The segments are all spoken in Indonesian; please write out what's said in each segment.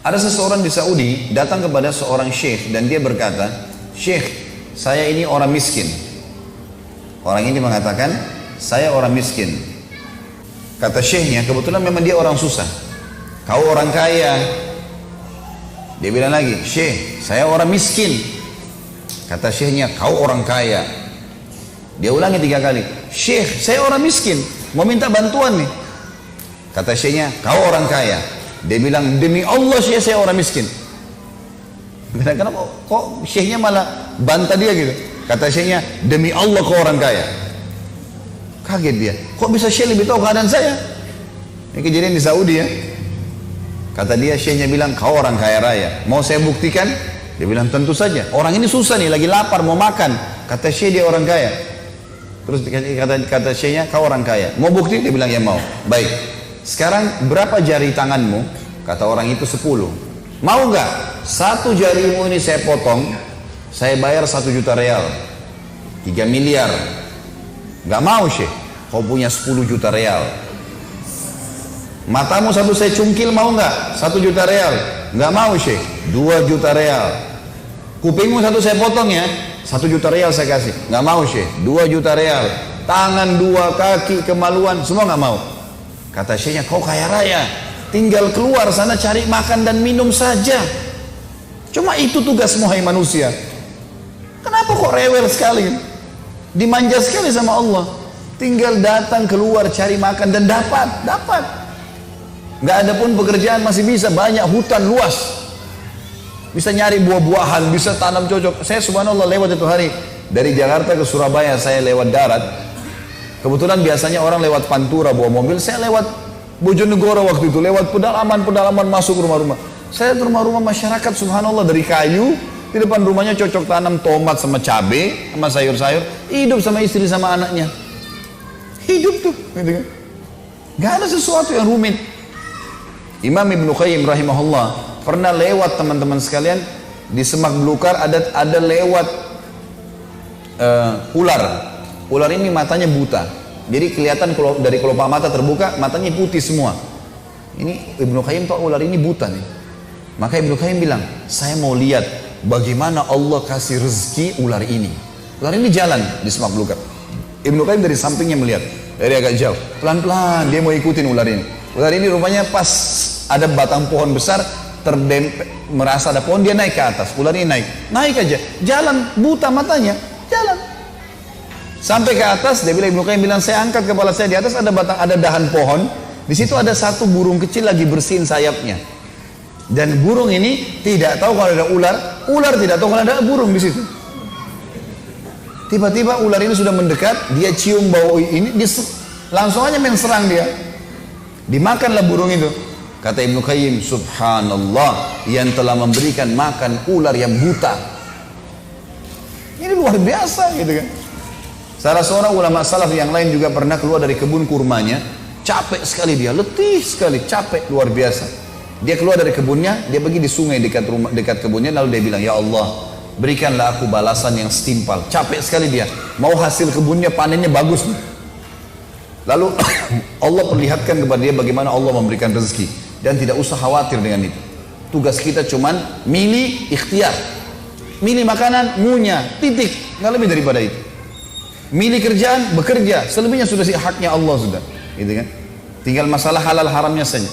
Ada seseorang di Saudi datang kepada seorang syekh dan dia berkata, "Syekh, saya ini orang miskin." Orang ini mengatakan, "Saya orang miskin." Kata syekhnya, kebetulan memang dia orang susah. "Kau orang kaya." Dia bilang lagi, "Syekh, saya orang miskin." Kata syekhnya, "Kau orang kaya." Dia ulangi 3 kali, "Syekh, saya orang miskin, mau minta bantuan nih." Kata syekhnya, "Kau orang kaya." Dia bilang, "Demi Allah syekh, saya orang miskin." Kenapa kok syekhnya malah bantah dia gitu? Kata syekhnya, "Demi Allah kau orang kaya." Kaget dia, kok bisa syekh lebih tahu keadaan saya? Ini kejadian di Saudi ya. Kata dia, syekhnya bilang, "Kau orang kaya raya, mau saya buktikan?" Dia bilang, "Tentu saja, orang ini susah nih, lagi lapar mau makan." Kata syekh, dia orang kaya. Terus kata syekhnya, "Kau orang kaya, mau bukti?" Dia bilang, "Ya mau." "Baik, sekarang berapa jari tanganmu?" Kata orang itu 10. "Mau nggak? 1 jarimu ini saya potong, saya bayar 1 juta real, 3 miliar. Nggak mau syekh, kau punya 10 juta real. Matamu 1 saya cungkil, mau nggak? 1 juta real. Nggak mau syekh, 2 juta real. Kupingmu 1 saya potong ya, 1 juta real saya kasih. Nggak mau syekh, 2 juta real. Tangan 2, kaki, kemaluan, semua nggak mau." Kata syekhnya, "Kau kaya raya, tinggal keluar sana cari makan dan minum saja. Cuma itu tugas hai manusia. Kenapa kok rewel sekali? Dimanja sekali sama Allah. Tinggal datang keluar cari makan dan dapat. Nggak ada pun pekerjaan masih bisa, banyak hutan luas. Bisa nyari buah-buahan, bisa tanam cocok." Saya subhanallah lewat itu hari dari Jakarta ke Surabaya, saya lewat darat. Kebetulan biasanya orang lewat Pantura bawa mobil, saya lewat Bojonegoro waktu itu, lewat pedalaman masuk rumah-rumah. Saya ke rumah-rumah masyarakat subhanallah dari kayu, di depan rumahnya cocok tanam tomat sama cabai, sama sayur-sayur, hidup sama istri sama anaknya. Hidup tuh, gitu kan. Gak ada sesuatu yang rumit. Imam Ibnu Qayyim rahimahullah pernah lewat teman-teman sekalian di Semak Belukar ada lewat ular. Ular ini matanya buta, jadi kelihatan kalau dari kelopak mata terbuka, matanya putih semua. Ini Ibnu Qayyim tahu ular ini buta nih. Maka Ibnu Qayyim bilang, "Saya mau lihat bagaimana Allah kasih rezeki ular ini." Ular ini jalan di Semak Belukar. Ibnu Qayyim dari sampingnya melihat, dari agak jauh, pelan-pelan dia mau ikutin ular ini. Ular ini rupanya pas ada batang pohon besar, terdempet, merasa ada pohon, dia naik ke atas. Ular ini naik aja, jalan, buta matanya, jalan. Sampai ke atas, dia bilang, Ibnu Qayyim bilang, "Saya angkat kepala saya, di atas ada dahan pohon, di situ ada satu burung kecil lagi bersihin sayapnya. Dan burung ini tidak tahu kalau ada ular, ular tidak tahu kalau ada burung di situ. Tiba-tiba ular ini sudah mendekat, dia cium bau ini, langsung aja main serang dia. Dimakanlah burung itu." Kata Ibnu Qayyim, "Subhanallah, yang telah memberikan makan ular yang buta." Ini luar biasa gitu kan. Salah seorang ulama salaf yang lain juga pernah keluar dari kebun kurmanya, capek sekali dia, letih sekali, capek luar biasa. Dia keluar dari kebunnya, dia pergi di sungai dekat kebunnya, lalu dia bilang, "Ya Allah, berikanlah aku balasan yang setimpal." Capek sekali dia, mau hasil kebunnya panennya bagus. Lalu Allah perlihatkan kepada dia bagaimana Allah memberikan rezeki, dan tidak usah khawatir dengan itu. Tugas kita cuman milih ikhtiar, milih makanan, ngunyah, titik, nggak lebih daripada itu. Milih kerjaan, bekerja, selebihnya sudah haknya Allah sudah, gitu kan. Tinggal masalah halal haramnya saja.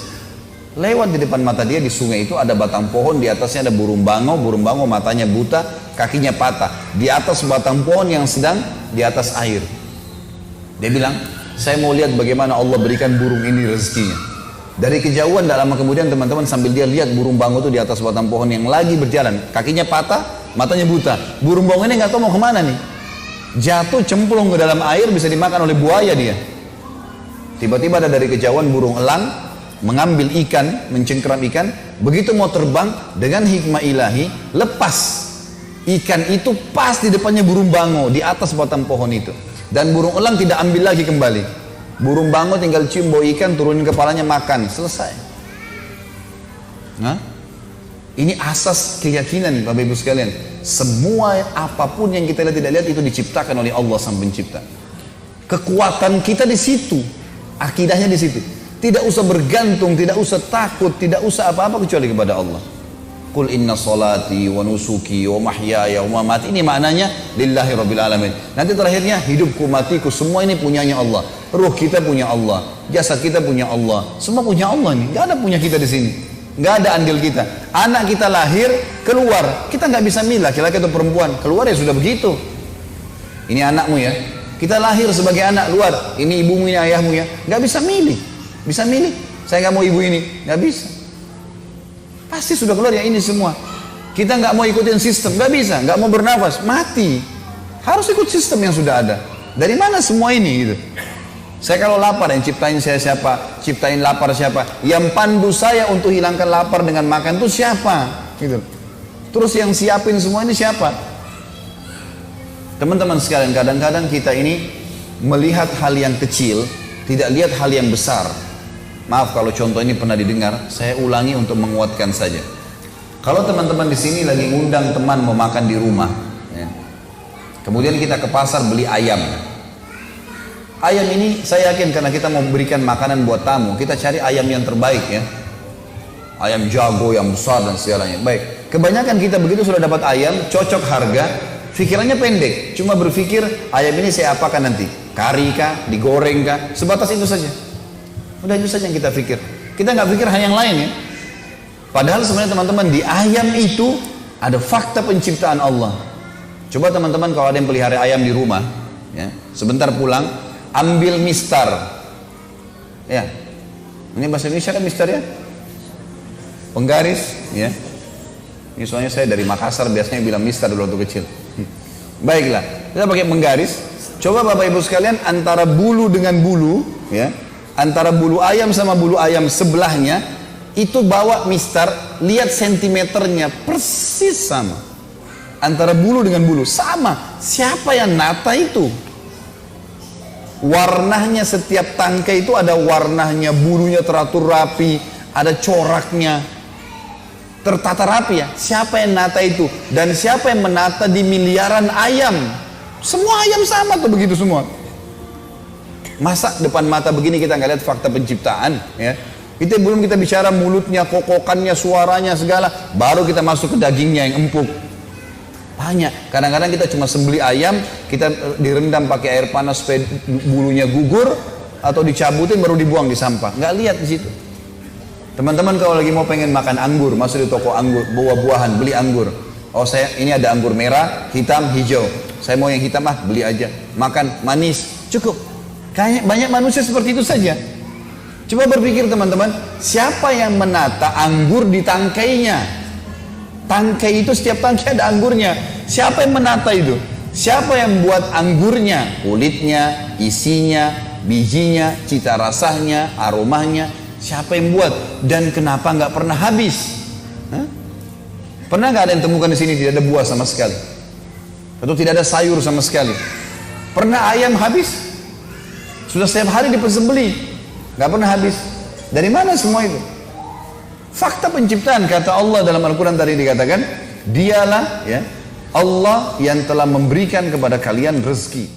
Lewat di depan mata dia di sungai itu ada batang pohon, di atasnya ada burung bango matanya buta, kakinya patah, di atas batang pohon yang sedang di atas air. Dia bilang, "Saya mau lihat bagaimana Allah berikan burung ini rezekinya." Dari kejauhan, tak lama kemudian teman-teman sambil dia lihat burung bango itu di atas batang pohon yang lagi berjalan, kakinya patah, matanya buta. Burung bango ini nggak tahu mau kemana nih. Jatuh cemplung ke dalam air, bisa dimakan oleh buaya dia. Tiba-tiba ada dari kejauhan burung elang mengambil ikan, mencengkeram ikan. Begitu mau terbang, dengan hikmah ilahi lepas ikan itu pas di depannya burung bango di atas batang pohon itu, dan burung elang tidak ambil lagi kembali. Burung bango tinggal cium bau ikan, turunin kepalanya, makan, selesai. Nah, ini asas keyakinan Bapak Ibu sekalian. Semua apapun yang kita lihat tidak lihat itu diciptakan oleh Allah Sang Pencipta. Kekuatan kita di situ, akidahnya di situ. Tidak usah bergantung, tidak usah takut, tidak usah apa-apa kecuali kepada Allah. Qul inna salati wa nusuki wa mahyaya wa mamati. Ini maknanya lillahi rabbil alamin. Nanti terakhirnya hidupku, matiku, semua ini punyanya Allah. Ruh kita punya Allah, jasad kita punya Allah, semua punya Allah nih. Gak ada punya kita di sini. Gak ada andil kita. Anak kita lahir, keluar, kita nggak bisa milih laki-laki atau perempuan. Keluar ya sudah begitu. Ini anakmu ya. Kita lahir sebagai anak luar. Ini ibumu, ini ayahmu ya. Nggak bisa milih. Bisa milih, saya nggak mau ibu ini, nggak bisa. Pasti sudah keluar ya ini semua. Kita nggak mau ikutin sistem, nggak bisa, nggak mau bernafas, mati. Harus ikut sistem yang sudah ada. Dari mana semua ini gitu? Saya kalau lapar, yang ciptain saya siapa? Ciptain lapar siapa? Yang pandu saya untuk hilangkan lapar dengan makan itu siapa? Gitu. Terus yang siapin semua ini siapa? Teman-teman sekalian, kadang-kadang kita ini melihat hal yang kecil, tidak lihat hal yang besar. Maaf kalau contoh ini pernah didengar, saya ulangi untuk menguatkan saja. Kalau teman-teman di sini lagi ngundang teman mau makan di rumah, ya. Kemudian kita ke pasar beli ayam. Ayam ini saya yakin karena kita mau berikan makanan buat tamu, kita cari ayam yang terbaik ya. Ayam jago yang besar dan segalanya. Baik, kebanyakan kita begitu sudah dapat ayam, cocok harga, pikirannya pendek, cuma berpikir ayam ini saya apakan nanti, kari kah, digoreng kah, sebatas itu saja. Udah itu saja yang kita pikir. Kita nggak pikir hal yang lain ya. Padahal sebenarnya teman-teman di ayam itu ada fakta penciptaan Allah. Coba teman-teman kalau ada yang pelihara ayam di rumah, ya, sebentar pulang, ambil mistar. Ya, ini bahasa Indonesia kan mistar ya? Penggaris, ya. Ini soalnya saya dari Makassar biasanya bilang mistar dulu waktu kecil. Baiklah, kita pakai penggaris. Coba Bapak Ibu sekalian antara bulu dengan bulu, ya. Antara bulu ayam sama bulu ayam sebelahnya itu bawa mistar, lihat sentimeternya persis sama. Antara bulu dengan bulu sama. Siapa yang nata itu? Warnanya setiap tangkai itu ada warnanya, bulunya teratur rapi, ada coraknya, tertata rapi ya. Siapa yang nata itu? Dan siapa yang menata di miliaran ayam? Semua ayam sama tuh begitu semua. Masa depan mata begini kita nggak lihat fakta penciptaan ya? Kita belum kita bicara mulutnya, kokokannya, suaranya segala, baru kita masuk ke dagingnya yang empuk. Banyak. Kadang-kadang kita cuma sembeli ayam, kita direndam pakai air panas supaya bulunya gugur, atau dicabutin baru dibuang di sampah. Nggak lihat di situ. Teman-teman kalau lagi mau pengen makan anggur, masuk di toko anggur, buah-buahan, beli anggur. Oh saya ini ada anggur merah, hitam, hijau. Saya mau yang hitam beli aja. Makan manis, cukup. Kayak banyak manusia seperti itu saja. Coba berpikir teman-teman, siapa yang menata anggur di tangkainya? Tangkai itu setiap tangkai ada anggurnya. Siapa yang menata itu? Siapa yang buat anggurnya? Kulitnya, isinya, bijinya, cita rasanya, aromanya. Siapa yang buat? Dan kenapa nggak pernah habis? Hah? Pernah nggak ada yang temukan di sini tidak ada buah sama sekali? Atau tidak ada sayur sama sekali? Pernah ayam habis? Sudah setiap hari dipersembeli, nggak pernah habis. Dari mana semua itu? Fakta penciptaan, kata Allah dalam Al-Quran tadi dikatakan, dialah ya Allah yang telah memberikan kepada kalian rezeki.